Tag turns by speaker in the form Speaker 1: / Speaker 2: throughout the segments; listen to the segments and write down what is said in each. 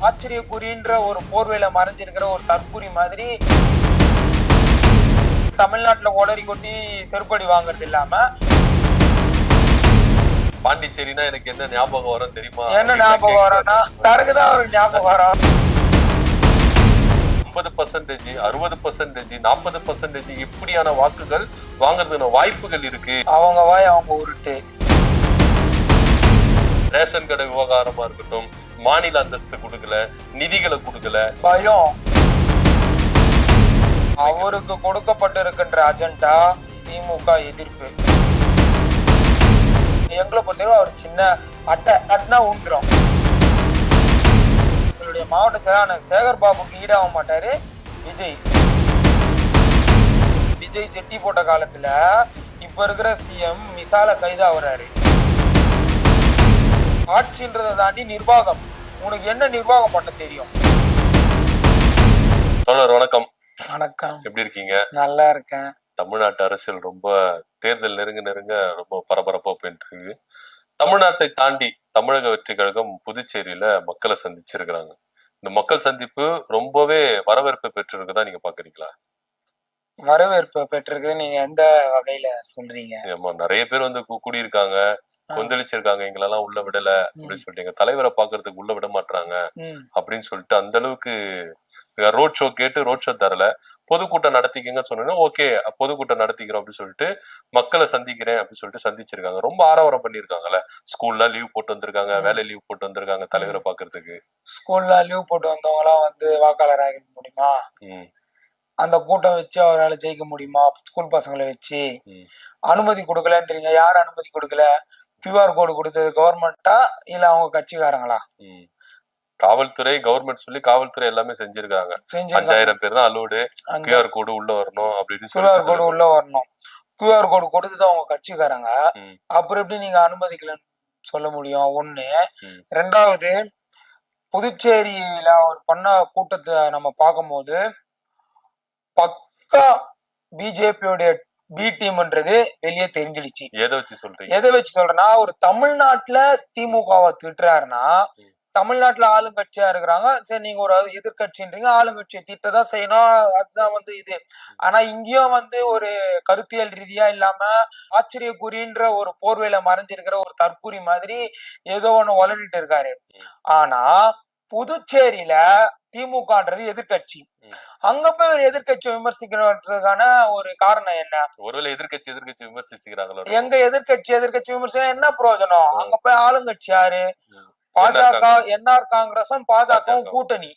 Speaker 1: ஆச்சரியக்குறின்ற ஒரு போர்வையில மறைஞ்சிருக்கிற ஒரு தற்குறி மாதிரி தமிழ்நாட்டுல ஒளரி கொட்டி செருப்படி வாங்குறது இல்லாம
Speaker 2: பாண்டிச்சேரினா எனக்கு என்ன ஞாபகம் வரும் தெரியுமா?
Speaker 1: என்ன ஞாபகம் வரும்னா சரக்குதான் அவருக்கு ஞாபகம் வரும்.
Speaker 2: 50%, 60%, 40% இப்படியான வாக்குகள் வாங்குறதுக்கான வாய்ப்புகள் இருக்கு.
Speaker 1: அவங்க வாய் அவங்க உருட்டு.
Speaker 2: ரேஷன் கடை விவகாரமா இருக்கட்டும், மாநில அந்தஸ்து கொடுக்கல, நிதிகளை கொடுக்கல,
Speaker 1: பயம். அவருக்கு கொடுக்கப்பட்டிருக்கின்ற அஜெண்டா திமுக எதிர்ப்பு. எங்களை பொறுத்தவரை அவர் சின்ன அட்டை அட்னா உண்டுறோம். எங்களுடைய மாவட்ட செயலாளர் சேகர் பாபுக்கு ஈடாக மாட்டாரு விஜய். விஜய் செட்டி போட்ட காலத்துல இப்ப இருக்கிற சிஎம் மிசால கைதாகிறாரு. ஆட்சின்றதை தாண்டி நிர்வாகம். உனக்கு என்ன நிர்வாகம் பண்ண தெரியும்?
Speaker 2: தோழர் வணக்கம்.
Speaker 1: வணக்கம்.
Speaker 2: எப்படி இருக்கீங்க?
Speaker 1: நல்லா இருக்கேன்.
Speaker 2: தமிழ்நாட்டு அரசியல் ரொம்ப தேர்தல் நெருங்க ரொம்ப பரபரப்பா போயிட்டு இருக்கு. தமிழ்நாட்டை தாண்டி தமிழக வெற்றி கழகம் புதுச்சேரியில மக்களை சந்திச்சிருக்கிறாங்க. இந்த மக்கள் சந்திப்பு ரொம்பவே வரவேற்பு பெற்றிருக்குதா நீங்க பாக்குறீங்களா?
Speaker 1: வரவேற்பு பெற்றிருக்கு. நீங்க எந்த வகையில சொல்றீங்க?
Speaker 2: ஆமா, நிறைய பேர் வந்து கூடியிருக்காங்க, கொந்தளிச்சிருக்காங்க, எங்களெல்லாம் உள்ள விடல அப்படின்னு சொல்லிட்டு, எங்க தலைவரை பாக்குறதுக்கு உள்ள விட மாட்டாங்க அப்படின்னு சொல்லிட்டு அந்த அளவுக்கு ரோட் ஷோ கேட்டு ரோட் ஷோ தரல. பொதுக்கூட்டம் நடத்திக்கங்கன்னு சொன்னா ஓகே பொதுக்கூட்டம் நடத்திக்கிறோம் அப்படின்னு சொல்லிட்டு மக்களை சந்திக்கிறேன் அப்படின்னு சொல்லிட்டு சந்திச்சிருக்காங்க. ரொம்ப ஆரவாரம் பண்ணிருக்காங்கல்ல. ஸ்கூல்ல லீவ் போட்டு வந்திருக்காங்க, வேலை லீவ் போட்டு வந்திருக்காங்க தலைவரை பாக்குறதுக்கு.
Speaker 1: ஸ்கூல்ல லீவ் போட்டு வந்தவங்க எல்லாம் வந்து வாக்காளர் ஆக முடியுமா? அந்த கூட்டம் வச்சு அவரால் ஜெயிக்க முடியுமா? ஸ்கூல் பசங்களை வச்சு அனுமதி கொடுக்கலன்றீங்க. யார் அனுமதி கொடுக்கல? கியூஆர் கோடு கொடுத்தது கவர்மெண்டா இல்ல அவங்க கட்சிக்காரங்களா?
Speaker 2: காவல்துறை கவர்மெண்ட் சொல்லி காவல்துறை எல்லாமே செஞ்சிருக்காங்க. 5000 பேர் தான் அலோடு, கியூஆர் கோடு உள்ள வரணும் அப்படின்னு
Speaker 1: கியூஆர் கோடு உள்ள வரணும். கியூஆர் கோடு கொடுத்தது அவங்க கட்சிக்காரங்க. அப்புறம் எப்படி நீங்க அனுமதிக்கலன்னு சொல்ல முடியும்? ஒண்ணு. ரெண்டாவது, புதுச்சேரியில அவர் பண்ண கூட்டத்தை நம்ம பார்க்கும்போது பக்கா பிஜேபியோடைய பி டீம்ன்றது வெளியே தெரிஞ்சிடுச்சு. எதை வச்சு சொல்றேன்னா, ஒரு தமிழ்நாட்டுல திமுகவை திட்டுறாருன்னா, தமிழ்நாட்டுல ஆளுங்கட்சியா இருக்கிறாங்க. சரி, நீங்க ஒரு எதிர்கட்சின்றீங்க, ஆளுங்கட்சியை திட்டதான் செய்யணும், அதுதான் வந்து இது. ஆனா இங்கேயும் வந்து ஒரு கருத்தியல் ரீதியா இல்லாம ஆச்சரியக்குறின்ற ஒரு போர்வையில மறைஞ்சிருக்கிற ஒரு தற்குறி மாதிரி ஏதோ ஒண்ணு வளரிட்டு இருக்காரு. ஆனா புதுச்சேரியில திமுகன்றது எதிர்கட்சி. அங்க போய் ஒரு எதிர்கட்சியை விமர்சிக்கிறதுக்கான ஒரு காரணம் என்ன?
Speaker 2: ஒருவேளை எதிர்கட்சி விமர்சிக்கிறாங்களோ?
Speaker 1: எங்க எதிர்கட்சி விமர்சனம் என்ன பிரயோஜனம்? அங்க போய் ஆளுங்கட்சி யாரு? பாஜக, என்ஆர் காங்கிரஸும் பாஜகவும் கூட்டணி.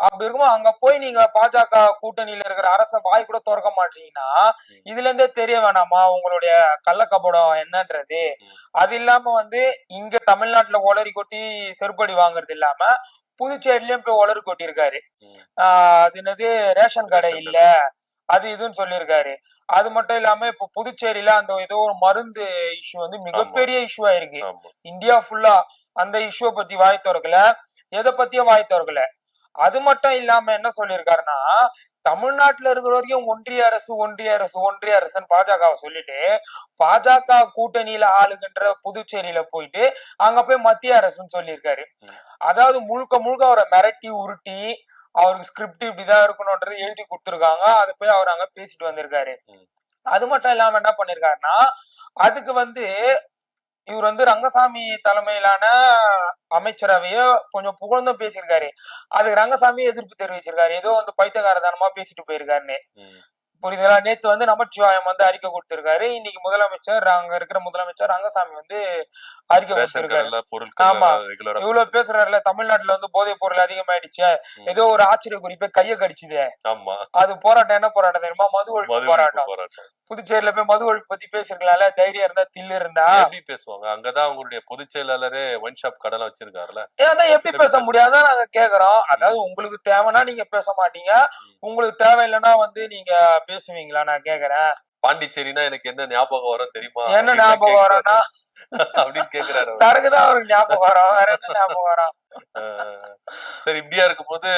Speaker 1: அப்படி இருக்கும் அங்க போய் நீங்க பாஜக கூட்டணியில இருக்கிற அரச வாய் கூட திறக்க மாட்டீங்கன்னா இதுல இருந்தே தெரிய வேணாமா உங்களுடைய கள்ளக்கபடம் என்னன்றது? அது இல்லாம வந்து இங்க தமிழ்நாட்டுல ஒளரி கொட்டி செருப்படி வாங்குறது இல்லாம புதுச்சேரிலயும் போய் ஒளரி கொட்டி இருக்காரு. அது என்னது, ரேஷன் கடை இல்ல அது இதுன்னு சொல்லியிருக்காரு. அது மட்டும் இல்லாம இப்ப புதுச்சேரியில அந்த ஏதோ ஒரு மருந்து இஷ்யூ வந்து மிகப்பெரிய இஷ்யூ ஆயிருக்கு. இந்தியா ஃபுல்லா அந்த இஷ்யூ பத்தி வாய் திறக்கல, எதை பத்தியும் வாய் திறக்கல. அது மட்டும் இல்லாம என்ன சொல்லியிருக்காருன்னா, தமிழ்நாட்டுல இருக்கிற வரைக்கும் ஒன்றிய அரசுன்னு பாஜகவை சொல்லிட்டு பாஜக கூட்டணியில ஆளுகின்ற புதுச்சேரியில போயிட்டு அங்க போய் மத்திய அரசுன்னு சொல்லியிருக்காரு. அதாவது முழுக்க அவரை மிரட்டி உருட்டி அவருக்கு ஸ்கிரிப்ட் இப்படிதான் இருக்கணும்ன்றது எழுதி கொடுத்துருக்காங்க. அதை போய் அவர் அங்க பேசிட்டு வந்திருக்காரு. அது மட்டும் இல்லாம என்ன பண்ணிருக்காருன்னா, அதுக்கு வந்து இவர் வந்து ரங்கசாமி தலைமையிலான அமைச்சரவைய கொஞ்சம் புகழ்ந்தும் பேசியிருக்காரு. அதுக்கு ரங்கசாமி எதிர்ப்பு தெரிவிச்சிருக்காரு. ஏதோ வந்து பைத்தியகாரத்தனமா பேசிட்டு போயிருக்காருன்னு. புரியுதுங்களா? நேத்து வந்து நமச்சிவாயம் வந்து அறிக்கை கொடுத்திருக்காரு. இன்னைக்கு முதலமைச்சர், அங்க இருக்கிற முதலமைச்சர் ரங்கசாமி வந்து அறிக்கை கொடுத்திருக்காரு. ஆமா, இவ்வளவு பேசுறாருல, தமிழ்நாட்டுல வந்து போதைப் பொருள் அதிகமாயிடுச்சு, ஏதோ ஒரு ஆச்சரிய குறிப்பை கைய கடிச்சுது. அது போராட்டம் என்ன போராட்டம் தெரியுமா? மது ஒழிப்பு போராட்டம். புதுச்சேரியில போய் மது ஒழிப்பு பத்தி பேசிருக்கலாம்ல. தைரியம் இருந்தா, தில்லு இருந்தா
Speaker 2: எப்படி பேசுவாங்க? அங்கதான் அவங்களுடைய பொதுச் செயலாளரே ஒயின் ஷாப் கடலாம் வச்சிருக்காருல.
Speaker 1: ஏன்னா எப்படி பேச முடியாதான் நாங்க கேக்குறோம். அதாவது உங்களுக்கு தேவைன்னா நீங்க பேச மாட்டீங்க, உங்களுக்கு தேவையில்லைன்னா வந்து நீங்க பேசுவீங்களா? நான் கேக்குறேன்.
Speaker 2: பாண்டிச்சேரினா எனக்கு என்ன ஞாபகம் வரும் தெரியுமா?
Speaker 1: என்ன ஞாபகம் வரும்னா
Speaker 2: அப்படின்னு கேக்குறாரு.
Speaker 1: சரக்குதான் அவருக்கு ஞாபகம் வரும், வேற என்ன ஞாபகம் வரும்?
Speaker 2: சரி, இப்படியா இருக்கும்போது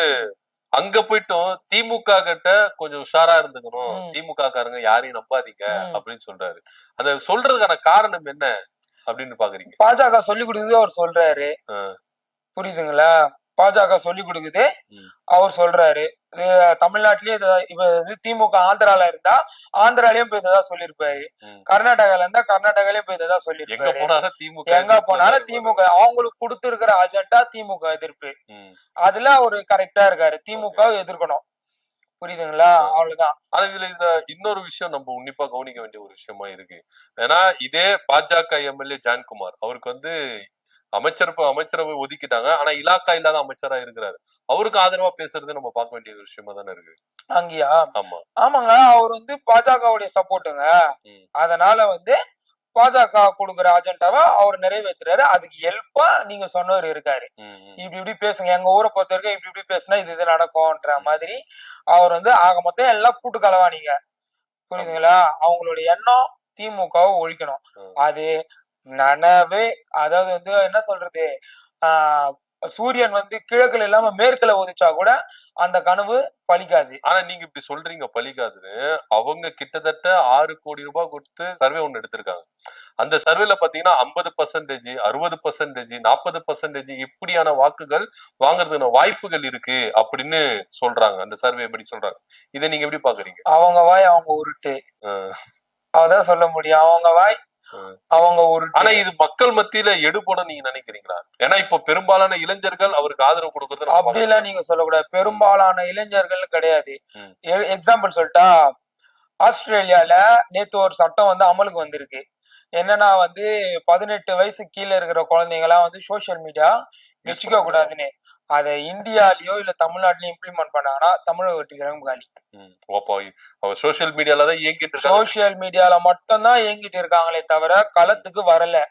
Speaker 2: அங்க போயிட்டும் திமுக கிட்ட கொஞ்சம் உஷாரா இருந்துக்கணும், திமுக காரங்க யாரையும் நம்பாதீங்க அப்படின்னு சொல்றாரு. அத சொல்றதுக்கான காரணம் என்ன அப்படின்னு பாக்குறீங்க?
Speaker 1: பாஜக சொல்லி கொடுத்தது அவர் சொல்றாரு. புரியுதுங்களா? பாஜக சொல்லி கொடுக்குது. அவர் சொல்றாரு தமிழ்நாட்டிலேயே இப்ப திமுக ஆந்திரால இருந்தா ஆந்திராலயும் போய் இதான் சொல்லியிருப்பாரு, கர்நாடகால இருந்தா கர்நாடகாலயும் போய் இதான் சொல்லியிருப்பாரு. எங்க போனாலும் திமுக அவங்களுக்கு கொடுத்திருக்கிற அஜெண்டா திமுக எதிர்ப்பு. அதுல அவரு கரெக்டா இருக்காரு, திமுக எதிர்க்கணும். புரியுதுங்களா? அவ்வளவுதான்.
Speaker 2: ஆனா இதுல இன்னொரு விஷயம் நம்ம உன்னிப்பா கவனிக்க வேண்டிய ஒரு விஷயமா இருக்கு. ஏன்னா இதே பாஜக எம்எல்ஏ ஜான்குமார் அவருக்கு அமைச்சரவை ஒதுக்கிட்டாங்க. ஆனா இலாக்கா இல்லாத அமைச்சரா இருக்கிறாரு. அவருக்கு ஆதரவா பேசுறது நம்ம பார்க்க வேண்டிய ஒரு விஷயமா தானே இருக்கு.
Speaker 1: அங்கயா? ஆமாங்க, அவர் பாஜகவுடைய சப்போர்ட்டுங்க. அதனால பாஜக கொடுக்குற அஜெண்டாவை அவர் நிறைவேற்றுறாரு. அதுக்கு ஹெல்ப்பா நீங்க சொன்னவர் இருக்காரு. இப்படி பேசுங்க, எங்க ஊரை பொறுத்த வரைக்கும் இப்படி பேசுனா இது நடக்கும்ன்ற மாதிரி அவர் ஆக மொத்தம் எல்லாம் கூட்டு கலவானீங்க. புரியுதுங்களா? அவங்களுடைய எண்ணம் திமுகவை ஒழிக்கணும். அது நனவே, அதாவது என்ன சொல்றது, சூரியன் கிழக்குல இல்லாம மேற்குல உதிச்சா கூட அந்த கனவு பலிக்காது.
Speaker 2: ஆனா நீங்க இப்படி சொல்றீங்க பலிக்காதுன்னு. அவங்க கிட்டத்தட்ட 6 கோடி ரூபாய் கொடுத்து சர்வே ஒண்ணு எடுத்திருக்காங்க. அந்த சர்வேல பாத்தீங்கன்னா 50%, 60%, 40% இப்படியான வாக்குகள் வாங்குறதுன வாய்ப்புகள் இருக்கு அப்படின்னு சொல்றாங்க. அந்த சர்வே எப்படி சொல்றாங்க. இதை நீங்க எப்படி பாக்குறீங்க?
Speaker 1: அவங்க வாய் அவங்க உருட்டு, அவதான் சொல்ல முடியும். அவங்க வாய் அவங்க ஒரு.
Speaker 2: ஆனா இது மக்கள் மத்தியில எடுபட நீங்க நினைக்கிறீங்களா? ஏன்னா இப்ப பெரும்பாலான இளைஞர்கள் அவருக்கு ஆதரவு கொடுக்கறது
Speaker 1: அப்படிலாம் நீங்க சொல்லக்கூடாது. பெரும்பாலான இளைஞர்கள் கிடையாது. எக்ஸாம்பிள் சொல்லிட்டா, ஆஸ்திரேலியால நேத்து ஒரு சட்டம் அமலுக்கு வந்திருக்கு. என்னன்னா 18 வயசு கீழே இருக்கிற குழந்தைங்க எல்லாம் சோசியல் மீடியா வச்சுக்க கூடாதுன்னு. அதை இந்தியாலயோ இல்ல தமிழ்நாட்டிலயும் இம்ப்ளிமெண்ட் பண்ணாங்கன்னா தமிழக வெற்றிகளும் காலி.
Speaker 2: சோசியல் மீடியாலதான் இயங்கிட்டு,
Speaker 1: சோசியல் மீடியால மட்டும் தான் இயங்கிட்டு இருக்காங்களே தவிர களத்துக்கு வரல.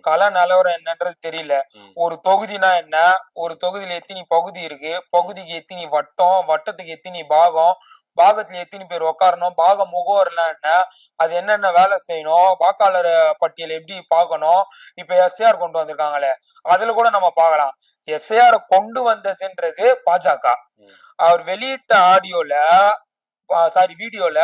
Speaker 1: கள நிலவரம் என்னன்றது தெரியல. ஒரு தொகுதினா என்ன, ஒரு தொகுதியில எத்தனை பகுதி இருக்கு, பகுதிக்கு எத்தனை வட்டம், வட்டத்துக்கு எத்தனை பாகம், பாகத்துல எத்தனை பேர் உட்காரணும், பாக முகவர்லாம் என்ன, அது என்னென்ன வேலை செய்யணும், வாக்காளர் பட்டியல் எப்படி பார்க்கணும். இப்ப எஸ்ஏஆர் கொண்டு வந்திருக்காங்களே, அதுல கூட நம்ம பார்க்கலாம். எஸ்ஏஆர் கொண்டு வந்ததுன்றது பாஜக. அவர் வெளியிட்ட ஆடியோல வீடியோல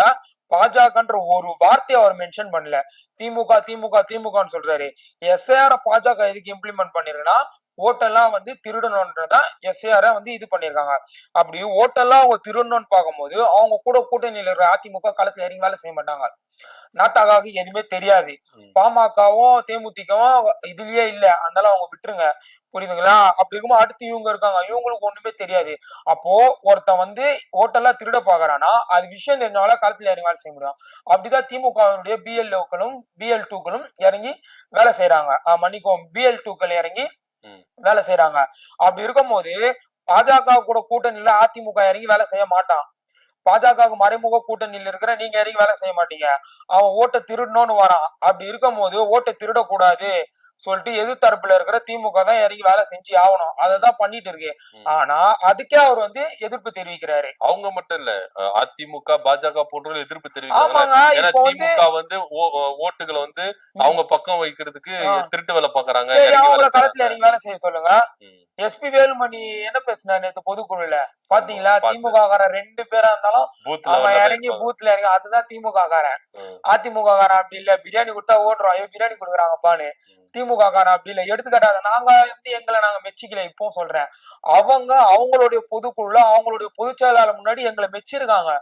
Speaker 1: பாஜகன்ற ஒரு வார்த்தையை அவர் மென்ஷன் பண்ணல. திமுக திமுக திமுகன்னு சொல்றாரு. எஸ்ஏஆர் பாஜக எதுக்கு இம்ப்ளிமெண்ட் பண்ணிருக்குன்னா, ஓட்டெல்லாம் திருடணும்ன்றதா எஸ்ஏஆர் இது பண்ணிருக்காங்க. அப்படி ஓட்டெல்லாம் அவங்க திருடணும்னு பார்க்கும்போது அவங்க கூட கூட்டணியில இருக்கிற அதிமுக களத்துல இறங்கி வேலை செய்ய மாட்டாங்க. நாட்டாக்காவுக்கு எதுவுமே தெரியாது. பாமகவும் தேமுதிகவும் இதுலயே இல்ல, அதனால அவங்க விட்டுருங்க. புரியுதுங்களா? அப்படி இருக்கும்போது அடுத்து இவங்க இருக்காங்க, இவங்களுக்கு ஒண்ணுமே தெரியாது. அப்போ ஒருத்தன் ஓட்டெல்லாம் திருட பாக்குறானா, அது விஷயம் தெரிஞ்சவங்கள களத்துல இறங்கி வேலை செய்ய முடியும். அப்படிதான் திமுகவுடைய BL2க்களும் BL2க்களும் இறங்கி வேலை செய்யறாங்க. மன்னிக்கும், BL2க்கள் இறங்கி வேலை செய்யறாங்க. அப்படி இருக்கும் போது பாஜக கூட கூட்டணியில அதிமுக இறங்கி வேலை செய்ய மாட்டான். பாஜகவுக்கு மறைமுக கூட்டணியில் இருக்கிற நீங்க இறங்கி வேலை செய்ய மாட்டீங்க. அவன் ஓட்டை திருடணும்னு வரான். அப்படி இருக்கும் போது ஓட்டை திருடக்கூடாது சொல்லிட்டு எதிர்த்தரப்புல இருக்கிற திமுக தான் இறங்கி வேலை செஞ்சு ஆகணும். அததான் பண்ணிட்டு இருக்கு. ஆனா அதுக்கே அவர் எதிர்ப்பு தெரிவிக்கிறாரு.
Speaker 2: அவங்க மட்டும் இல்ல, அதிமுக பாஜக போன்றவர்கள் எதிர்ப்பு தெரிவிக்கிறாங்க. திமுக ஓட்டுகளை அவங்க பக்கம் வைக்கிறதுக்கு திருட்டு வேலை பாக்குறாங்க.
Speaker 1: அவங்கள களத்துல இறங்கி வேலை செய்ய சொல்லுங்க. எஸ்பி வேலுமணி என்ன பேசினார் நேற்று பொதுக்குழுல பாத்தீங்களா? திமுக காரன் 2 பேரா இருந்தாலும் அவன் இறங்கி பூத்ல இறங்கி, அதுதான் திமுக காரன். அதிமுக காரன் அப்படி இல்ல, பிரியாணி கொடுத்தா ஓடுறோம், பிரியாணி கொடுக்குறாங்கப்பான்னு. திமுக காரன் அப்படி இல்ல. எடுத்துக்காட்டாத நாங்க எங்களை நாங்க மெச்சிக்கல. இப்போ சொல்றேன், அவங்க அவங்களுடைய பொதுக்குழுல அவங்களுடைய பொதுச் செயலாளர் முன்னாடி எங்களை மெச்சிருக்காங்க.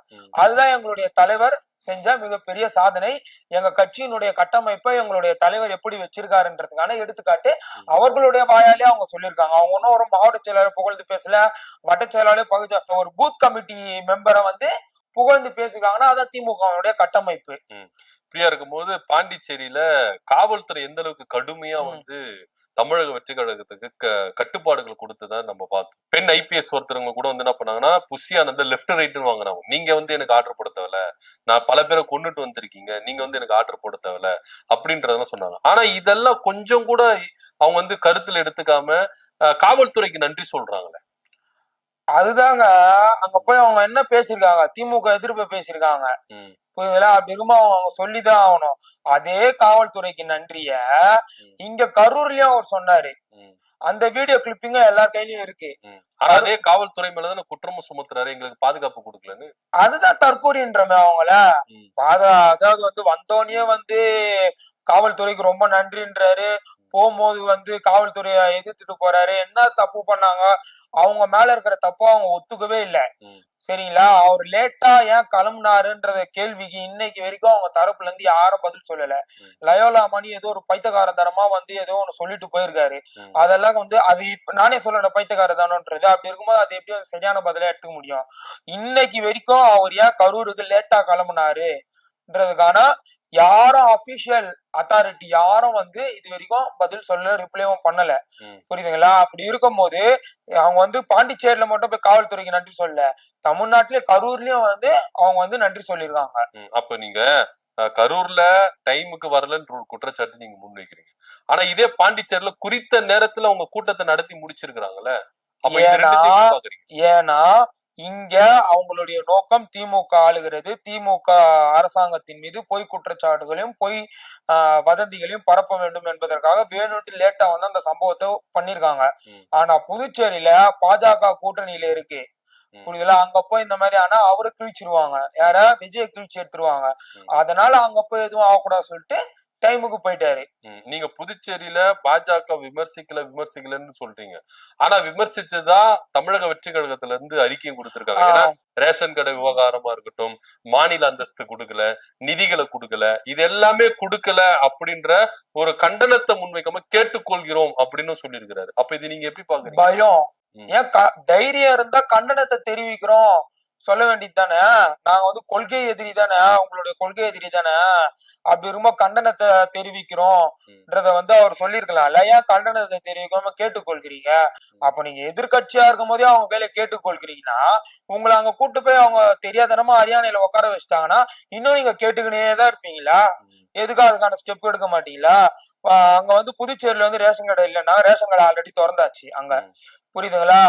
Speaker 1: அதுதான் எங்களுடைய தலைவர் செஞ்ச மிகப்பெரிய சாதனை. எங்க கட்சியினுடைய கட்டமைப்பை எங்களுடைய தலைவர் எப்படி வச்சிருக்காருன்றதுக்கான எடுத்துக்காட்டு அவர்களுடைய வாயாலே அவங்க சொல்லியிருக்காங்க. அவங்க ஒன்னும் ஒரு மாவட்ட செயலாளர் புகழ்ந்து பேசல, வட்ட செயலாளர் பகுதி ஒரு பூத் கமிட்டி மெம்பரை புகழ்ந்து பேசுறாங்கன்னா அதான் திமுகவுடைய கட்டமைப்பு.
Speaker 2: இப்படியா இருக்கும்போது பாண்டிச்சேரியில காவல்துறை எந்த அளவுக்கு கடுமையா தமிழக வெற்றி கழகத்துக்கு கட்டுப்பாடுகள் கொடுத்ததான் நம்ம பார்த்தோம். பெண் IPS ஒருத்தவங்க கூட என்ன பண்ணாங்கன்னா, புஷியானந்த லெப்ட் ரைட்னு வாங்கினாங்க. நீங்க எனக்கு ஆர்டர் போட தேவையில்ல, நான் பல பேரை கொண்டுட்டு வந்திருக்கீங்க, நீங்க எனக்கு ஆர்டர் போட தேவையில்ல அப்படின்றதெல்லாம் சொன்னாங்க. ஆனா இதெல்லாம் கொஞ்சம் கூட அவங்க கருத்துல எடுத்துக்காம காவல்துறைக்கு நன்றி சொல்றாங்களே.
Speaker 1: அதுதாங்க, அங்க போய் அவங்க என்ன பேசிருக்காங்க, திமுக எதிர்ப்பு பேசிருக்காங்க. புரியுதுங்களா? அப்படி இருக்கும்போது அவங்க சொல்லிதான் ஆகணும். அதே காவல்துறைக்கு நன்றிய இங்க கரூர்லயும் அவர் சொன்னாரு. அந்த வீடியோ கிளிப்பிங்க எல்லார் கையிலயும் இருக்கு.
Speaker 2: ஆனா அதே காவல்துறை மேலதான குற்றமும் சுமத்துறாரு, எங்களுக்கு பாதுகாப்பு கொடுக்கலன்னு.
Speaker 1: அதுதான் தற்கூரின்றமே அவங்கள. அதாவது வந்து வந்தோடனே வந்து காவல்துறைக்கு ரொம்ப நன்றின்றாரு. போகும்போது வந்து காவல்துறையை எதிர்த்துட்டு போறாரு. என்ன தப்பு பண்ணாங்க? அவங்க மேல இருக்கிற தப்ப அவங்க ஒத்துக்கவே இல்ல. சரிங்களா? அவர் லேட்டா ஏன் கிளம்புனாருன்றத கேள்விக்கு இன்னைக்கு வரைக்கும் அவங்க தரப்புல இருந்து யாரும் பதில் சொல்லல. லயோலா மணி ஏதோ ஒரு பைத்தியக்காரத்தனமா வந்து ஏதோ ஒண்ணு சொல்லிட்டு போயிருக்காரு. அதெல்லாம் வந்து அது இப்ப நானே சொல்லல பைத்தியக்காரதானோன்றது. அப்படி இருக்கும்போது அது எப்படி சரியான பதிலா எடுத்துக்க முடியும்? இன்னைக்கு வரைக்கும் அவர் ஏன் கரூருக்கு லேட்டா கிளம்புனாருன்றதுக்கான யாரும் அபிஷியல் அத்தாரிட்டி யாரும் வந்து இது வரைக்கும் பதில் சொல்ல ரிப்ளைவும் பண்ணல. புரியுதுங்களா? அப்படி இருக்கும் போது அவங்க வந்து பாண்டிச்சேரியில மட்டும் போய் காவல்துறைக்கு நன்றி சொல்லல, தமிழ்நாட்டிலே கரூர்லயும் வந்து அவங்க வந்து நன்றி சொல்லியிருக்காங்க.
Speaker 2: அப்ப நீங்க கரூர்ல டைமுக்கு வரலன்ற ஒரு குற்றச்சாட்டு நீங்க முன்வைக்கிறீங்க. ஆனா இதே பாண்டிச்சேரியில குறித்த நேரத்துல அவங்க கூட்டத்தை நடத்தி முடிச்சிருக்காங்கல்ல.
Speaker 1: ஏன்னா இங்க அவங்களுடைய நோக்கம் திமுக ஆளுகிறது, திமுக அரசாங்கத்தின் மீது பொய் குற்றச்சாட்டுகளையும் பொய் வதந்திகளையும் பரப்ப வேண்டும் என்பதற்காக வேணும்ட்டு லேட்டா வந்து அந்த சம்பவத்தை பண்ணிருக்காங்க. ஆனா புதுச்சேரியில பாஜக கூட்டணியில இருக்கு, புரியுதுல? அங்க போய் இந்த மாதிரி ஆனா அவரை கிழிச்சிருவாங்க, யார விஜய கிழிச்சு எடுத்துருவாங்க. அதனால அங்க போய் எதுவும் ஆகக்கூடாது சொல்லிட்டு டைமுக்கு போயிட்டாரு.
Speaker 2: நீங்க புதுச்சேரியில பாஜக விமர்சிக்கலன்னு சொல்றீங்க. ஆனா விமர்சிச்சதா தமிழக வெற்றி கழகத்துல இருந்து அறிக்கை கொடுத்திருக்காங்க. ஏன்னா ரேஷன் கடை விவகாரமா இருக்கட்டும், மாநில அந்தஸ்து கொடுக்கல, நிதிகளை கொடுக்கல, இது எல்லாமே கொடுக்கல அப்படின்ற ஒரு கண்டனத்தை முன்வைக்காம கேட்டுக்கொள்கிறோம் அப்படின்னு சொல்லியிருக்கிறாரு. அப்ப இது நீங்க எப்படி பாக்குறீங்க?
Speaker 1: பயம் ஏன் தைரியம் இருந்தா கண்டனத்தை தெரிவிக்கிறோம் சொல்ல வேண்டியது தானே. நாங்க வந்து கொள்கை எதிரி தானே, உங்களுடைய கொள்கை எதிரி தானே, அப்படி ரொம்ப கண்டனத்தை தெரிவிக்கிறோம்ன்றத வந்து அவர் சொல்லியிருக்கலாம்ல. ஏன் கண்டனத்தை தெரிவிக்காம கேட்டுக்கொள்கிறீங்க? அப்ப நீங்க எதிர்கட்சியா இருக்கும் போதே அவங்க வேலையை கேட்டுக்கொள்கிறீங்கன்னா உங்களை அங்க கூட்டு போய் அவங்க தெரியாதனமா ஹரியானையில உட்கார வச்சுட்டாங்கன்னா இன்னும் நீங்க கேட்டுக்கினேதான் இருப்பீங்களா? எதுக்காக அதுக்கான ஸ்டெப் எடுக்க மாட்டீங்களா? அங்க வந்து புதுச்சேரியில வந்து ரேஷன் கடை இல்லைன்னா ரேஷன் கடை ஆல்ரெடி திறந்தாச்சு அங்க, புரியுதுங்களா?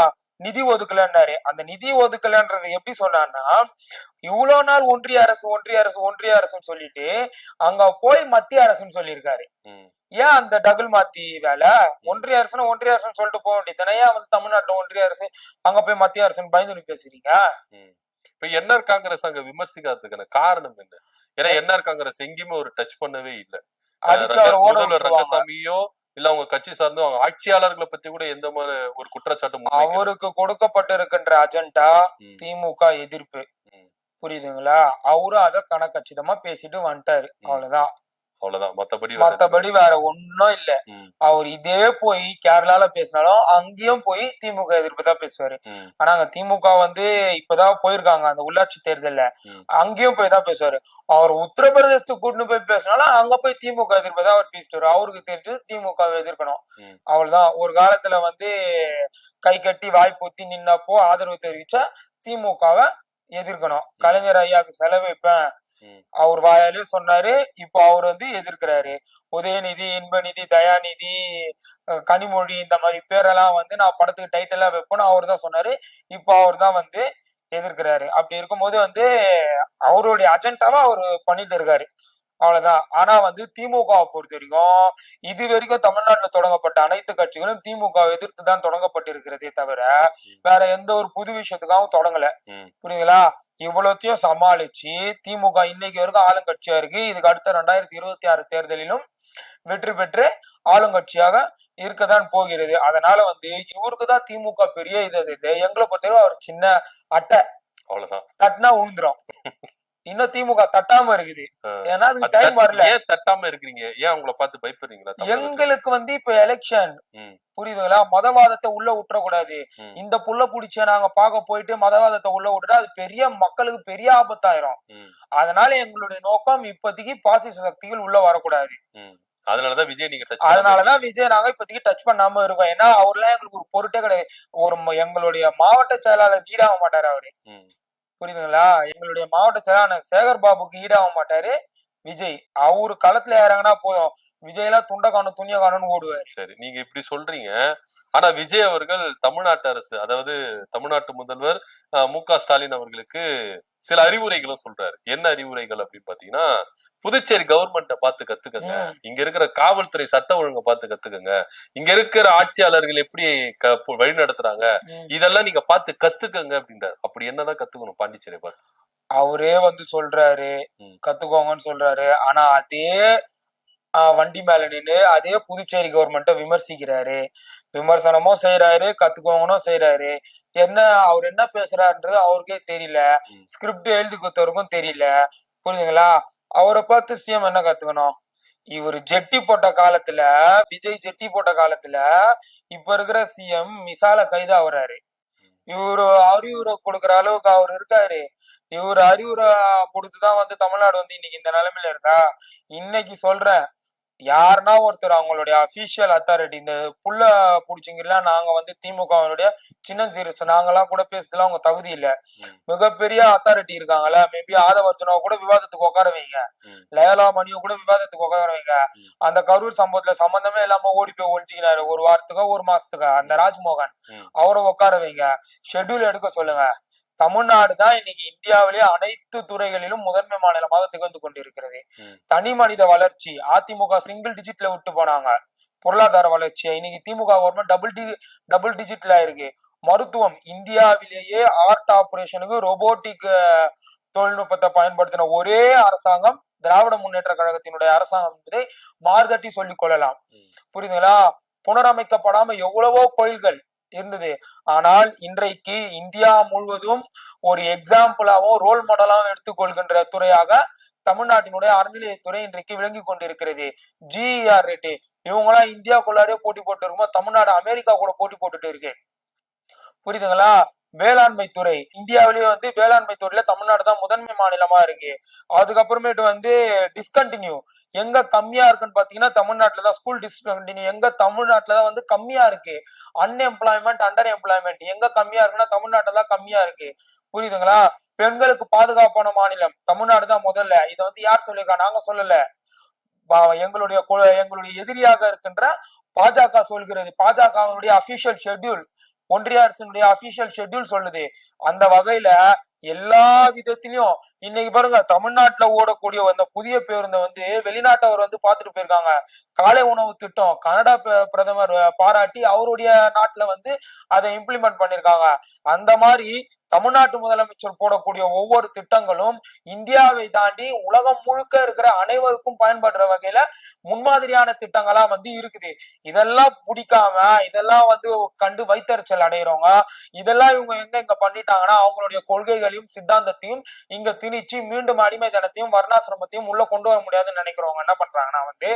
Speaker 1: நிதி ஒதுக்கலன்னாரு. அந்த நிதி ஒதுக்கலன்றது எப்படி சொன்னான்னா, இவ்வளவு நாள் ஒன்றிய அரசுன்னு சொல்லிட்டு அங்க போய் மத்திய அரசுன்னு சொல்லியிருக்காரு. ஏன் அந்த டபுள் மாத்தி வேலை? ஒன்றிய அரசுன்னு சொல்லிட்டு போக வேண்டியது. ஏன் வந்து தமிழ்நாட்டுல ஒன்றிய அரசு அங்க போய் மத்திய அரசுன்னு பயந்து பேசுறீங்க?
Speaker 2: இப்ப என்ஆர் காங்கிரஸ் அங்க விமர்சிக்காததுக்கான காரணம் என்ன? ஏன்னா என்ஆர் காங்கிரஸ் எங்கேயுமே ஒரு டச் பண்ணவே இல்லை. முதல்வர் ரங்கசாமியோ இல்ல அவங்க கட்சி சார்ந்து அவங்க ஆட்சியாளர்களை பத்தி கூட எந்த மாதிரி ஒரு குற்றச்சாட்டு
Speaker 1: அவருக்கு கொடுக்கப்பட்டிருக்கின்ற அஜெண்டா திமுக எதிர்ப்பு, புரியுதுங்களா? அவரும் அத கணக்கச்சிதமா பேசிட்டு வந்துட்டாரு. அவ்வளவுதான். மத்தபடி வேற ஒன்னும் இல்ல. அவர் இதே போய் கேரளால பேசினாலும் அங்கேயும் போய் திமுக எதிர்ப்பு தான் பேசுவாரு. ஆனா அங்க திமுக வந்து இப்பதான் போயிருக்காங்க அந்த உள்ளாட்சி தேர்தல்ல, அங்கேயும் போய் தான் பேசுவாரு. அவர் உத்தரப்பிரதேசத்துக்கு கூட்டிட்டு போய் பேசினாலும் அங்க போய் திமுக எதிர்ப்பு தான் அவர் பேசிட்டு அவருக்கு தெரிஞ்சு திமுக எதிர்க்கணும். அவ்வளவுதான். ஒரு காலத்துல வந்து கை கட்டி வாய் பொத்தி நின்னப்போ ஆதரவு தெரிவிச்சா திமுகவை எதிர்க்கணும். கலைஞர் ஐயாவுக்கு செலவு வைப்பேன் அவர் வாயாலே சொன்னாரு. இப்போ அவர் வந்து எதிர்க்கிறாரு. உதயநிதி, இன்பநிதி, தயாநிதி, கனிமொழி இந்த மாதிரி பேரெல்லாம் வந்து நான் படத்துக்கு டைட்டிலா வைப்பேன்னு அவர் தான் சொன்னாரு. இப்போ அவர் தான் வந்து எதிர்க்கிறாரு. அப்படி இருக்கும்போது வந்து அவருடைய அஜெண்டாவா அவரு பண்ணிட்டு இருக்காரு. அவ்வளவுதான். ஆனா வந்து திமுகவை பொறுத்த வரைக்கும் இது வரைக்கும் தமிழ்நாட்டுல தொடங்கப்பட்ட அனைத்து கட்சிகளும் திமுக எதிர்த்து தான் தொடங்கப்பட்டிருக்கிறதே தவிர வேற எந்த ஒரு புது விஷயத்துக்காகவும் தொடங்கல, புரியுதுங்களா? இவ்வளவுத்தையும் சமாளிச்சு திமுக இன்னைக்கு வரைக்கும் ஆளுங்கட்சியா இருக்கு. இதுக்கு அடுத்த 2026 தேர்தலிலும் வெற்றி பெற்று ஆளுங்கட்சியாக இருக்கதான் போகிறது. அதனால வந்து இவருக்குதான் திமுக பெரிய இது. எங்களை பொறுத்தவரை அவர் சின்ன அட்டை, அவ்வளவுதான். தட்டினா உழுந்துரும். இன்னும் திமுக தட்டாம இருக்குது. ஏன்னா அதுக்கு டைம் வரல.
Speaker 2: ஏன் தட்டாம இருக்கீங்க? ஏன் உங்களை பார்த்து பயப்படுறீங்களா?
Speaker 1: எங்களுக்கு வந்து இப்ப எலெக்ஷன், புரியுதுங்களா? மதவாதத்தை உள்ள விட்டுறக்கூடாது. இந்த புள்ள புடிச்ச நாங்க பார்க்க போயிட்டு மதவாதத்தை உள்ள விட்டுட்டா அது பெரிய மக்களுக்கு பெரிய ஆபத்தாயிரும். அதனால எங்களுடைய நோக்கம் இப்போதைக்கு பாசிச சக்திகள் உள்ள வரக்கூடாது.
Speaker 2: அதனாலதான்
Speaker 1: விஜய் நாங்க இப்போதைக்கு டச் பண்ணாம இருக்கோம். ஏன்னா அவர்லாம் எங்களுக்கு ஒரு பொருட்டே கிடையாது. ஒரு எங்களுடைய மாவட்ட செயலாளர் ஈடாக மாட்டாரு அவரு, புரியுதுங்களா? எங்களுடைய மாவட்ட செயலாளர் சேகர் பாபுக்கு ஈடாக மாட்டாரு. விஜய். அவரு களத்துல இறங்கினா போதும், விஜய் எல்லாம் துண்ட காணும் துணிய காணும்னு ஓடுவாரு.
Speaker 2: சரி, நீங்க இப்படி சொல்றீங்க. ஆனா விஜய் அவர்கள் தமிழ்நாட்டு அரசு, அதாவது தமிழ்நாட்டு முதல்வர் மு.க. ஸ்டாலின் அவர்களுக்கு சில அறிவுரைகளும் சொல்றாரு. என்ன அறிவுரைகள் அப்படின்னு பாத்தீங்கன்னா, புதுச்சேரி கவர்மெண்ட்டை பார்த்து கத்துக்கங்க, இங்க இருக்கிற காவல்துறை சட்ட ஒழுங்கை பார்த்து கத்துக்கங்க, இங்க இருக்கிற ஆட்சியாளர்கள் எப்படி வழி நடத்துறாங்க, இதெல்லாம் நீங்க பார்த்து கத்துக்கங்க அப்படின்றாரு. அப்படி என்னதான் கத்துக்கணும் பாண்டிச்சேரி பார்த்து?
Speaker 1: அவரே வந்து சொல்றாரு கத்துக்கோங்கன்னு சொல்றாரு. ஆனா அதே வண்டி மேல நின்று அதே புதுச்சேரி கவர்மெண்ட்டை விமர்சிக்கிறாரு, விமர்சனமும் செய்யறாரு, கத்துக்கோங்கன்னு செய்யறாரு. என்ன அவர் என்ன பேசுறாருன்றது அவருக்கே தெரியல, ஸ்கிரிப்ட் எழுதி கொடுத்தவருக்கும் தெரியல. புரியுதுங்களா? அவரை பார்த்து சிஎம் என்ன கத்துக்கணும்? இவர் ஜெட்டி போட்ட காலத்துல, விஜய் ஜெட்டி போட்ட காலத்துல இப்ப இருக்கிற சிஎம் மிசால கைதாகிறாரு. இவரு அறிவுரை கொடுக்குற அளவுக்கு அவர் இருக்காரு. இவரு அறிவுரை கொடுத்துதான் வந்து தமிழ்நாடு வந்து இன்னைக்கு இந்த நிலைமையில இருக்கா? இன்னைக்கு சொல்றேன், யாருன்னா ஒருத்தர் அவங்களுடைய அபிஷியல் அத்தாரிட்டி, இந்த புள்ள புடிச்சிங்கலாம், நாங்க வந்து திமுகவினுடைய சின்ன சீரியஸ் நாங்கெல்லாம் கூட பேசுறதுல அவங்க தகுதி இல்ல, மிகப்பெரிய அத்தாரிட்டி இருக்காங்கல்ல, மேபி ஆதவர்ஜனாவை கூட விவாதத்துக்கு உட்கார வைங்க, லேலா மணியை கூட விவாதத்துக்கு உட்கார வைங்க. அந்த கரூர் சம்பவத்துல சம்பந்தமே இல்லாம ஓடி போய் ஒழிச்சிக்கினாரு ஒரு வாரத்துக்கோ ஒரு மாசத்துக்கோ அந்த ராஜ்மோகன், அவரை உட்கார வைங்க, ஷெட்யூல் எடுக்க சொல்லுங்க. தமிழ்நாடு தான் இன்னைக்கு இந்தியாவிலேயே அனைத்து துறைகளிலும் முதன்மை மாநிலமாக திகழ்ந்து கொண்டிருக்கிறது. தனி மனித வளர்ச்சி அதிமுக சிங்கிள் டிஜிட்ல விட்டு போனாங்க. பொருளாதார வளர்ச்சி இன்னைக்கு திமுக கவர்மெண்ட் டபுள் டிஜிட்ல இருக்கு. மருத்துவம், இந்தியாவிலேயே ஆர்ட் ஆபரேஷனுக்கு ரோபோட்டிக் தொழில்நுட்பத்தை பயன்படுத்தின ஒரே அரசாங்கம் திராவிட முன்னேற்ற கழகத்தினுடைய அரசாங்கம் என்பதை மார்தட்டி சொல்லிக் கொள்ளலாம். புரியுதுங்களா? புனரமைக்கப்படாம எவ்வளவோ கோயில்கள் இருந்தது. ஆனால் இன்றைக்கு இந்தியா முழுவதும் ஒரு எக்ஸாம்பிளாவும் ரோல் மாடலாவும் எடுத்துக்கொள்கின்ற துறையாக தமிழ்நாட்டினுடைய அறநிலையத்துறை இன்றைக்கு விளங்கி கொண்டிருக்கிறது. ஜிஆர் ரேட்டு இவங்கெல்லாம் இந்தியாக்குள்ளாரே போட்டி போட்டு இருக்கும்போது தமிழ்நாடு அமெரிக்கா கூட போட்டி போட்டுட்டு இருக்கு. புரியுதுங்களா? வேளாண்மை துறை, இந்தியாவிலேயே வந்து வேளாண்மை துறையில தமிழ்நாடு தான் முதன்மை மாநிலமா இருக்கு. அதுக்கப்புறமேட்டு வந்து டிஸ்கண்டினியூ எங்க கம்மியா இருக்குன்னு பாத்தீங்கன்னா தமிழ்நாட்டுலதான். ஸ்கூல் டிஸ்கண்டினியூ எங்க தமிழ்நாட்டுலதான் வந்து கம்மியா இருக்கு. அன்எம்ப்ளாய்மெண்ட், அண்டர் எம்ப்ளாய்மெண்ட் எங்க கம்மியா இருக்குன்னா தமிழ்நாட்டுல தான் கம்மியா இருக்கு. புரியுதுங்களா? பெண்களுக்கு பாதுகாப்பான மாநிலம் தமிழ்நாடு தான் முதல்ல. இதை வந்து யார் சொல்லியிருக்கா? நாங்க சொல்லல, எங்களுடைய எதிரியாக இருக்கின்ற பாஜக சொல்கிறது. பாஜகவினுடைய அபிஷியல் ஷெட்யூல், ஒன்றிய அரசினுடைய அபிஷியல் ஷெட்யூல் சொல்லுது. அந்த வகையில எல்லா விதத்திலையும் இன்னைக்கு பாருங்க, தமிழ்நாட்டுல ஓடக்கூடிய அந்த புதிய பேருந்தை வந்து வெளிநாட்டவர் வந்து பாத்துட்டு போயிருக்காங்க. காலை உணவு திட்டம் கனடா பிரதமர் பாராட்டி அவருடைய நாட்டுல வந்து அதை இம்ப்ளிமெண்ட் பண்ணிருக்காங்க. அந்த மாதிரி தமிழ்நாட்டு முதலமைச்சர் போடக்கூடிய ஒவ்வொரு திட்டங்களும் இந்தியாவை தாண்டி உலகம் முழுக்க இருக்கிற அனைவருக்கும் பயன்படுற வகையில முன்மாதிரியான திட்டங்களா வந்து இருக்குது. இதெல்லாம் பிடிக்காம, இதெல்லாம் வந்து கண்டு வைத்தறிச்சல் அடைகிறவங்க, இதெல்லாம் இவங்க எங்க பண்ணிட்டாங்கன்னா அவங்களுடைய கொள்கைகளையும் சித்தாந்தத்தையும் இங்க திணிச்சு மீண்டும் அடிமைத்தனத்தையும் வர்ணாசிரமத்தையும் உள்ள கொண்டு வர முடியாதுன்னு நினைக்கிறவங்க என்ன பண்றாங்கன்னா வந்து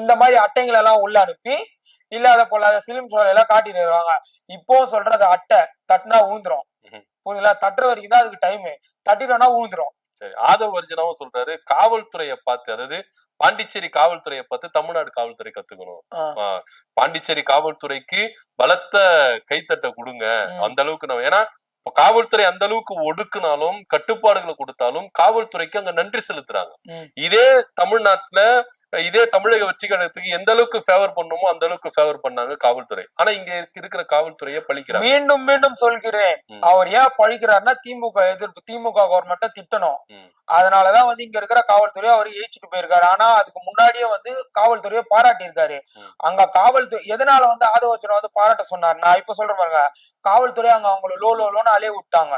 Speaker 1: இந்த மாதிரி அட்டைங்களை எல்லாம் உள்ள அனுப்பி இல்லாத போல சிலிம் சோலையெல்லாம் காட்டிட்டு வருவாங்க. இப்போ சொல்றது அட்டை தட்டுனா ஊந்துரும். புரியுங்களா? தட்டுற வரைக்கும் தான் அதுக்கு டைம், தட்டிட்டோம்னா ஊந்துரும்.
Speaker 2: சரி, ஆதவ அர்ஜுனாவும் சொல்றாரு காவல்துறையை பார்த்து, அதாவது பாண்டிச்சேரி காவல்துறையை பார்த்து தமிழ்நாடு காவல்துறை கத்துக்கணும். பாண்டிச்சேரி காவல்துறைக்கு பலத்த கைத்தட்ட கொடுங்க. அந்த அளவுக்கு நம்ம, ஏன்னா காவல்துறை அந்த அளவுக்கு ஒடுக்குனாலும் கட்டுப்பாடுகளை கொடுத்தாலும் காவல்துறைக்கு அங்க நன்றி செலுத்துறாங்க. இதே தமிழ்நாட்டுல இதே தமிழக வெற்றி கழகத்துக்கு எந்த அளவுக்கு ஃபேவர் பண்ணுமோ அந்த அளவுக்கு ஃபேவர் பண்ணாங்க காவல்துறை. ஆனா இங்க இருக்கிற காவல்துறையை பழிக்கிறாங்க.
Speaker 1: மீண்டும் மீண்டும் சொல்கிறேன், அவர் ஏன் பழிக்கிறாருன்னா திமுக எதிர்ப்பு, திமுக கவர்மெண்ட்டை திட்டணும். அதனாலதான் வந்து இங்க இருக்கிற காவல்துறையை அவர் ஏய்ச்சிட்டு போயிருக்காரு. ஆனா அதுக்கு முன்னாடியே வந்து காவல்துறையை பாராட்டி இருக்காரு. அங்க காவல்துறை எதனால வந்து ஆதவர்ஜனா வந்து பாராட்ட சொன்னார்? நான் இப்ப சொல்றேன் பாருங்க, காவல்துறை அங்க அவங்களை லோன்னு அலைய விட்டாங்க.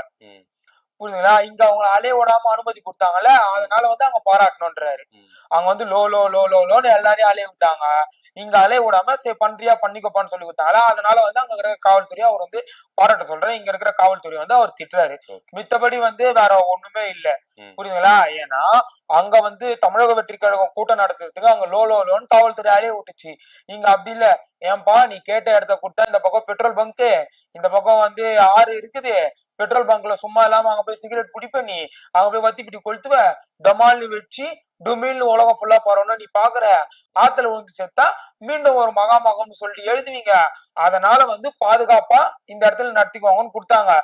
Speaker 1: புரியுதுங்களா? இங்க அவங்க அலைய விடாம அனுமதி கொடுத்தாங்கல்ல, அதனால வந்து அங்க பாராட்டணும்ன்றாரு. அங்க வந்து லோன்னு எல்லாரையும் அலைய விட்டாங்க, இங்க அலைய விடாம சரி பண்றியா பண்ணிக்கோப்பான்னு சொல்லி கொடுத்தாங்களா, அதனால வந்து அங்க இருக்கிற காவல்துறையை அவர் வந்து பாராட்ட சொல்றாரு. இங்க இருக்கிற காவல்துறை வந்து அவர் திட்டுறாரு. மித்தபடி வந்து வேற ஒண்ணுமே இல்ல. புரியுதுங்களா? ஏன்னா அங்க வந்து தமிழக வெற்றி கழகம் கூட்டம் நடத்துறதுக்கு அங்க லோன்னு காவல்துறை அலைய விட்டுச்சு. இங்க அப்படி இல்ல. ஏன்பா நீ கேட்ட இடத்த கொடுத்தா, இந்த பக்கம் பெட்ரோல் பங்க், இந்த பக்கம் வந்து ஆறு இருக்குது, பெட்ரோல் பங்க்ல சும்மா இல்லாம அங்க போய் சிகரெட் பிடிப்ப நீ, அங்க போய் வத்தி பிடி கொளுத்துவ, டமால்னு வச்சு டுமில்னு உலகம் ஃபுல்லா போறோம்னு நீ பாக்குற, ஆத்துல விழுந்து செத்தா மீண்டும் ஒரு மகாமகம்னு சொல்லிட்டு எழுதுவீங்க. அதனால வந்து பாதுகாப்பா இந்த இடத்துல நடத்திக்குவாங்கன்னு கொடுத்தாங்க.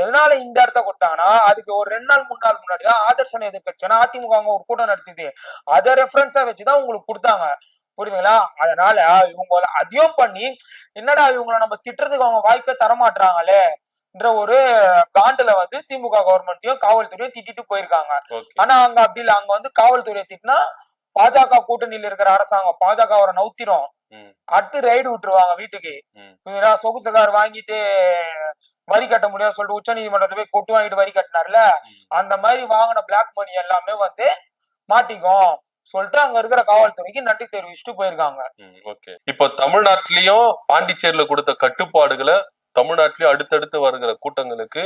Speaker 1: எதனால இந்த இடத்த கொடுத்தாங்கன்னா, அதுக்கு ஒரு 2 நாள் 3 நாள் முன்னாடிதான் ஆதர்சன எதிர்கட்சியான அதிமுக ஒரு கூட்டம் நடத்திது. அதை ரெஃபரன்ஸா வச்சுதான் உங்களுக்கு கொடுத்தாங்க. புரியுதுங்களா? அதனால இவங்க அதையும் பண்ணி என்னடா இவங்களை நம்ம திட்டுறதுக்கு அவங்க வாய்ப்பே தரமாட்டாங்களே என்ற ஒரு காண்டுல வந்து திமுக கவர்மெண்ட்டையும் காவல்துறையும் திட்டிட்டு போயிருக்காங்க. ஆனா அங்க அப்படி இல்ல, அங்க வந்து காவல்துறையை திட்டினா பாஜக கூட்டணியில் இருக்கிற அரசாங்கம் பாஜக அவரை நவுத்திரும், அடுத்து ரைடு விட்டுருவாங்க வீட்டுக்கு. சொகுசுகார் வாங்கிட்டு வரி கட்ட முடியாது சொல்லிட்டு உச்ச நீதிமன்றத்தை போய் கொட்டு வாங்கிட்டு வரி கட்டினார்ல, அந்த மாதிரி வாங்கின பிளாக் மணி எல்லாமே வந்து மாட்டிக்கும் சொல்லிட்டு அங்க இருக்கிற காவல்துறைக்கு நன்றி தெரிவிச்சுட்டு போயிருக்காங்க.
Speaker 2: இப்போ தமிழ்நாட்டிலயும் பாண்டிச்சேரியில கொடுத்த கட்டுப்பாடுகளை தமிழ்நாட்டிலயும் அடுத்தடுத்து வருகிற கூட்டங்களுக்கு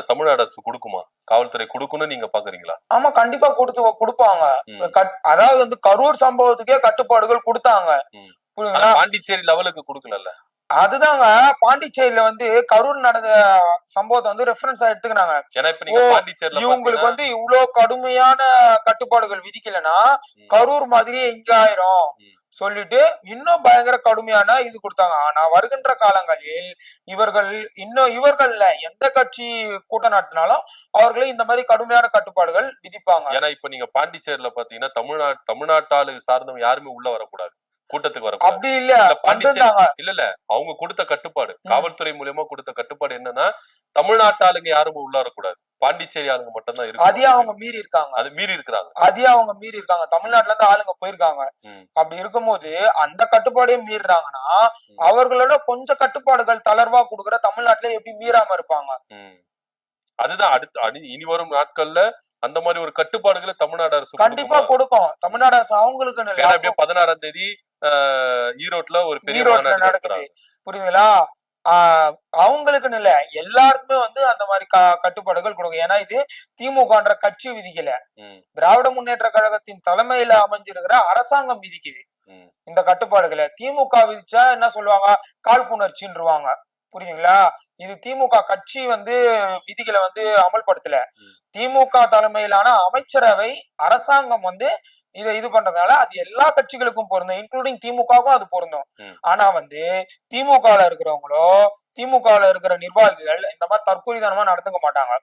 Speaker 2: தமிழ்நாடு அரசு கொடுக்குமா, காவல்துறை கொடுக்கணும்னு நீங்க பாக்குறீங்களா?
Speaker 1: ஆமா, கண்டிப்பா கொடுப்பாங்க. அதாவது வந்து கரூர் சம்பவத்துக்கே கட்டுப்பாடுகள் கொடுத்தாங்க.
Speaker 2: பாண்டிச்சேரி லெவலுக்கு கொடுக்கல.
Speaker 1: அதுதாங்க, பாண்டிச்சேரியில வந்து கரூர் நடந்த சம்பவத்தை வந்து ரெஃபரன்ஸா எடுத்துக்கினாங்க. இவங்களுக்கு வந்து இவ்வளவு கடுமையான கட்டுப்பாடுகள் விதிக்கலன்னா கரூர் மாதிரியே இங்க ஆயிரும் சொல்லிட்டு இன்னும் பயங்கர கடுமையான இது கொடுத்தாங்க. ஆனா வருகின்ற காலங்களில் இவர்கள்ல எந்த கட்சி கூட்டம் நடத்தினாலும் அவர்களே இந்த மாதிரி கடுமையான கட்டுப்பாடுகள் விதிப்பாங்க.
Speaker 2: ஏன்னா இப்ப நீங்க பாண்டிச்சேரியில பாத்தீங்கன்னா தமிழ்நாட்டாளு சார்ந்தவங்க யாருமே உள்ள வரக்கூடாது, கூட்டத்துக்கு வர
Speaker 1: அப்படி இல்ல
Speaker 2: அவங்க கொடுத்த கட்டுப்பாடு, காவல்துறை மூலமா கொடுத்த கட்டுப்பாடு என்னன்னா தமிழ்நாட்டாளுங்க யாரும் உள்ள வரக்கூடாது, பாண்டிச்சேரி ஆளுங்க மட்டும் தான் இருக்கு.
Speaker 1: அதையே அவங்க மீறி இருக்காங்க. தமிழ்நாட்டுல இருந்து ஆளுங்க போயிருக்காங்க. அப்படி இருக்கும்போது அந்த கட்டுப்பாடையும் மீறாங்கன்னா அவர்களோட கொஞ்சம் கட்டுப்பாடுகள் தளர்வா கொடுக்குற தமிழ்நாட்டுல எப்படி மீறாம இருப்பாங்க?
Speaker 2: அதுதான் அடுத்து இனி வரும் நாட்கள்ல அந்த மாதிரி ஒரு கட்டுப்பாடுகளை தமிழ்நாடு அரசு
Speaker 1: கண்டிப்பா கொடுக்கும். தமிழ்நாடு அரசு அவங்களுக்கு
Speaker 2: 16ஆம் தேதி ஈரோட்ல ஒரு பெரிய மாநாடு நடக்குது,
Speaker 1: புரியுதுங்களா? அவங்களுக்குன்னு இல்ல, எல்லாருக்குமே வந்து அந்த மாதிரி கட்டுப்பாடுகள் கொடுக்கும். ஏன்னா இது திமுகன்ற கட்சி விதிக்கல, திராவிட முன்னேற்ற கழகத்தின் தலைமையில அமைஞ்சிருக்கிற அரசாங்கம் விதிக்குது இந்த கட்டுப்பாடுகளை. திமுக விதிச்சா என்ன சொல்லுவாங்க, காழ்ப்புணர்ச்சின்றுவாங்க. புரியுதுங்களா? இது திமுக கட்சி வந்து விதிகளை வந்து அமல்படுத்தல, திமுக தலைமையிலான அமைச்சரவை அரசாங்கம் வந்து இதை இது பண்றதுனால அது எல்லா கட்சிகளுக்கும் பொருந்தும், இன்க்ளூடிங் திமுகவுக்கும் அது பொருந்தும். ஆனா வந்து திமுகல இருக்கிறவங்களோ திமுகல இருக்கிற நிர்வாகிகள் இந்த மாதிரி தற்கொலைதனமா நடந்துக்க மாட்டாங்க.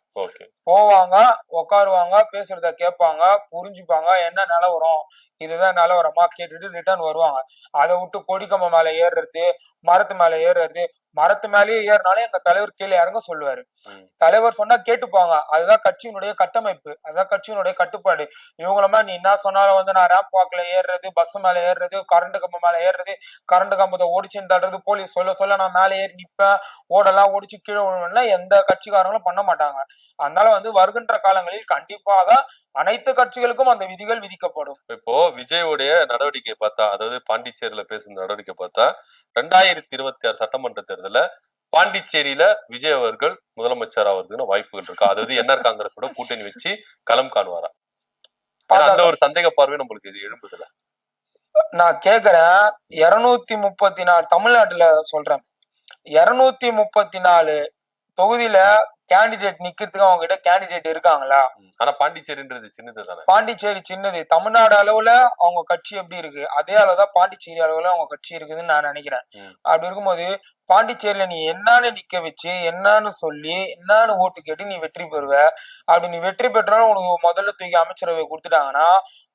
Speaker 1: போவாங்க, உட்காருவாங்க, பேசுறத கேட்பாங்க, புரிஞ்சுப்பாங்க, என்ன நிலவரம் இதுதான் நிலவரமா கேட்டுட்டு ரிட்டர்ன் வருவாங்க. அதை விட்டு கொடிக்கம்ப மேல ஏறுறது, மரத்து மேல ஏறுறது, மரத்து மேலேயே ஏறினாலே எங்க தலைவர் கீழே இறங்க சொல்லுவாரு. தலைவர் சொன்னா கேட்டுப்பாங்க. அதுதான் கட்சியினுடைய கட்டமைப்பு, அதுதான் கட்சியினுடைய கட்டுப்பாடு. இவங்களமா நீ என்ன சொன்னாலும் வந்து நான் ரேம்ப் வாக்ல ஏறுறது, பஸ் மேல ஏறுறது, கரண்ட் கம்பம் மேல ஏறுறது, கரண்ட் கம்பத்தை ஓடிச்சுன்னு தடுறது, போலீஸ் சொல்ல நான் மேல ஏறி நிப்பேன், ஓடெல்லாம் ஓடிச்சு கீழே விழுவேன்னா எந்த கட்சிக்காரங்களும் பண்ண மாட்டாங்க. அதனால வந்து வருகின்ற காலங்களில் கண்டிப்பாக அனைத்து கட்சிகளுக்கும் அந்த விதிகள் விதிக்கப்படும்.
Speaker 2: இப்போ விஜயோடைய நடவடிக்கை பார்த்தா, அதாவது பாண்டிச்சேரியில பேசுற நடவடிக்கை பார்த்தா 2026 சட்டமன்ற தேர்தல பாண்டிச்சேரியில விஜய் அவர்கள் முதலமைச்சர் ஆவறதுன்னு வாய்ப்புகள் இருக்கா? அதாவது என்ஆர் காங்கிரஸோட கூட்டணி வச்சு களம் காணுவாரா? அந்த ஒரு சந்தேக பார்வை நம்மளுக்கு இது எழுப்புதுல.
Speaker 1: நான் கேக்குறேன், 234 தமிழ்நாட்டுல சொல்றேன், 234 தொகுதியில கேண்டிடேட் நிக்கிறதுக்கு அவங்க கிட்ட கேண்டிடேட் இருக்காங்களா?
Speaker 2: ஆனா பாண்டிச்சேரின்றது சின்னது தானே.
Speaker 1: பாண்டிச்சேரி சின்னது, தமிழ்நாடு அளவுல அவங்க கட்சி எப்படி இருக்கு அதே அளவுதான் பாண்டிச்சேரி அளவுல அவங்க கட்சி இருக்குதுன்னு நான் நினைக்கிறேன். அப்படி இருக்கும்போது பாண்டிச்சேரியில நீ என்னன்னு நிக்க வச்சு என்னன்னு சொல்லி என்னன்னு ஓட்டு கேட்டு நீ வெற்றி பெறுவ. அப்படி நீ வெற்றி பெற்றாலும் உனக்கு முதல்ல தூக்கி அமைச்சரவை கொடுத்துட்டாங்கன்னா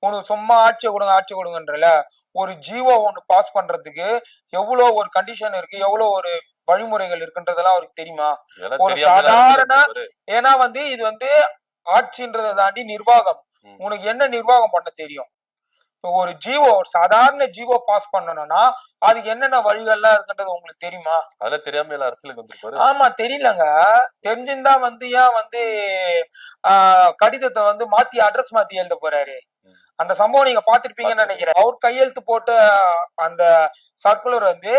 Speaker 1: உனக்கு சும்மா ஆட்சியை கொடுங்கன்றல, ஒரு ஜிஓ ஒண்ணு பாஸ் பண்றதுக்கு எவ்வளவு ஒரு கண்டிஷன் இருக்கு, எவ்வளவு ஒரு வழிமுறைகள் இருக்குன்றதெல்லாம் அவருக்கு தெரியுமா? ஒரு சாதாரண, ஏன்னா வந்து இது வந்து ஆட்சின்றதை தாண்டி நிர்வாகம். உனக்கு என்ன நிர்வாகம் பண்ண தெரியும்? ஒரு ஜிஓ, சாதாரண ஜிஓ பாஸ் பண்ணணும்னா அதுக்கு என்னென்ன வழிகள்லாம் இருக்குன்றது உங்களுக்கு தெரியுமா?
Speaker 2: அதெல்லாம் தெரியாம அரசியலுக்கு வந்திருப்பாரு.
Speaker 1: ஆமா, தெரியலங்க. தெரிஞ்சிருந்தா வந்து ஏன் வந்து கடிதத்தை வந்து மாத்தி அட்ரஸ் மாத்தி எழுத போறாரு? அந்த சம்பவம் நீங்க பாத்திருப்பீங்கன்னு நினைக்கிறேன். அவர் கையெழுத்து போட்ட அந்த சர்க்குலர் வந்து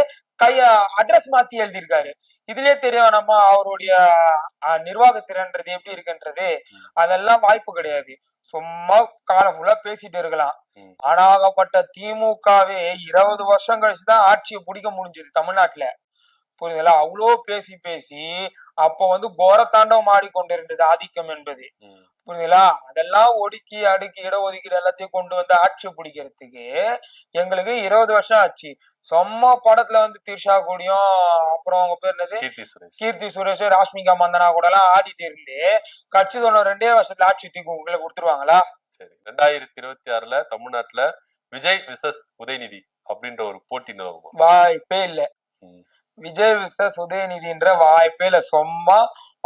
Speaker 1: அட்ரஸ் மாத்தி எழுதியிருக்காரு. இதுலயே தெரியும் நம்ம அவருடைய நிர்வாகத்திறன்றது எப்படி இருக்குன்றது. அதெல்லாம் வாய்ப்பு கிடையாது. சும்மா காலம் ஃபுல்லா பேசிட்டு இருக்கலாம். ஆனாகப்பட்ட திமுகவே 20 வருஷம் கழிச்சுதான் ஆட்சியை பிடிக்க முடிஞ்சது தமிழ்நாட்டுல. புரியுதுங்களா? அவ்வளோ பேசி பேசி அப்போ வந்து கோரத்தாண்டவம் ஆடிக்கொண்டிருந்தது ஆதிக்கம் என்பது. புரியுதுங்களா? அதெல்லாம் ஒடுக்கி அடுக்கி இடஒதுக்கீடு எல்லாத்தையும் கொண்டு வந்து ஆட்சி பிடிக்கிறதுக்கு எங்களுக்கு 20 வருஷம் ஆச்சு. சும்மா படத்துல வந்து திரிஷா கூடயும் அப்புறம் அவங்க பேர் என்னது கீர்த்தி சுரேஷ் ராஷ்மிகா மந்தனா கூட எல்லாம் ஆடிட்டு இருந்து கட்சி சொன்ன 2 வருஷத்துல ஆட்சி தூக்கி உங்களை கொடுத்துருவாங்களா?
Speaker 2: சரி, 2026 தமிழ்நாட்டுல விஜய் விசஸ் உதயநிதி அப்படின்ற ஒரு போட்டி நிலவுமா?
Speaker 1: வாய்ப்பே இல்ல. விஜய் விசஸ் உதயநிதின்ற வாய்ப்பே இல்ல. சும்மா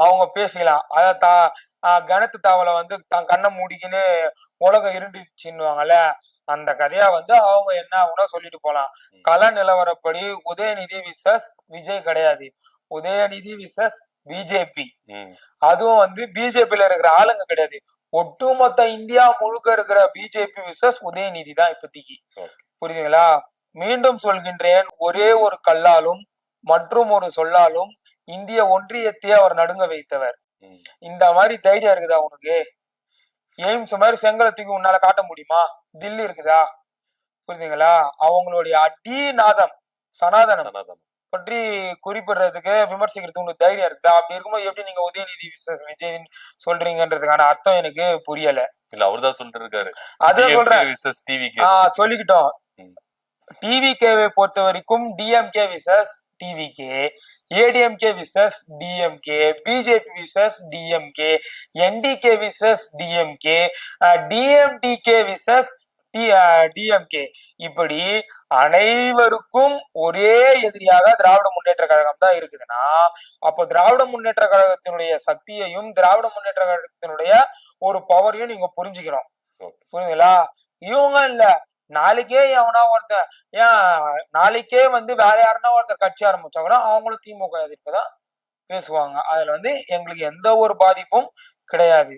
Speaker 1: அவங்க பேசிக்கலாம். அத கணத்து தாவலை வந்து தான் கண்ணை மூடிக்கின்னு உலகம் இருந்துச்சுன்னுவாங்கல்ல, அந்த கதையா வந்து அவங்க என்ன ஆகுனா சொல்லிட்டு போலாம். கள நிலவரப்படி உதயநிதி விசஸ் விஜய் கிடையாது, உதயநிதி விசஸ் பிஜேபி. அதுவும் வந்து பிஜேபியில இருக்கிற ஆளுங்க கிடையாது, ஒட்டுமொத்த இந்தியா முழுக்க இருக்கிற பிஜேபி விசஸ் உதயநிதி தான் இப்போதைக்கு. புரியுதுங்களா? மீண்டும் சொல்கின்றேன், ஒரே ஒரு கல்லாலும் மற்றும் ஒரு சொல்லாலும் இந்திய ஒன்றியத்தையே அவர் நடுங்க வைத்தவர். இந்த மாதிரி தைரியம் இருக்குதா உனக்கு? எய்ம்ஸ் மாதிரி செங்கலத்துக்கு உன்னால காட்ட முடியுமா? தில்லி இருக்குதா? புரியுதுங்களா? அவங்களுடைய அடிநாதம் சனாதனம் பற்றி குறிப்பிடுறதுக்கு விமர்சிக்கிறதுக்கு உங்களுக்கு தைரியம் இருக்குதா? அப்படி இருக்கும்போது எப்படி நீங்க உதயநிதி விசஸ் விஜய் சொல்றீங்கன்றதுக்கான அர்த்தம் எனக்கு புரியல.
Speaker 2: இல்ல, அவர்தான் சொல்லிட்டு இருக்காரு.
Speaker 1: அதான் சொல்றேன், சொல்லிக்கிட்டோம். டிவிகேவை பொறுத்த வரைக்கும் DMK versus TVK, ADMK versus DMK, BJP versus DMK, NTK versus DMK, DMDK versus DMK. இப்படி அனைவருக்கும் ஒரே எதிரியாக திராவிட முன்னேற்ற கழகம் தான் இருக்குதுன்னா, அப்போ திராவிட முன்னேற்ற கழகத்தினுடைய சக்தியையும் திராவிட முன்னேற்ற கழகத்தினுடைய ஒரு பவரையும் நீங்க புரிஞ்சுக்கணும். புரியுதுங்களா? இவங்க இல்ல, நாளைக்கே எவனா ஒருத்தர் நாளைக்கே வந்து வேற யாருன்னா ஒருத்தர் கட்சி ஆரம்பிச்சாங்கன்னா அவங்களும் திமுக எதிர்ப்புதான் பேசுவாங்க. அதுல வந்து எங்களுக்கு எந்த ஒரு பாதிப்பும் கிடையாது.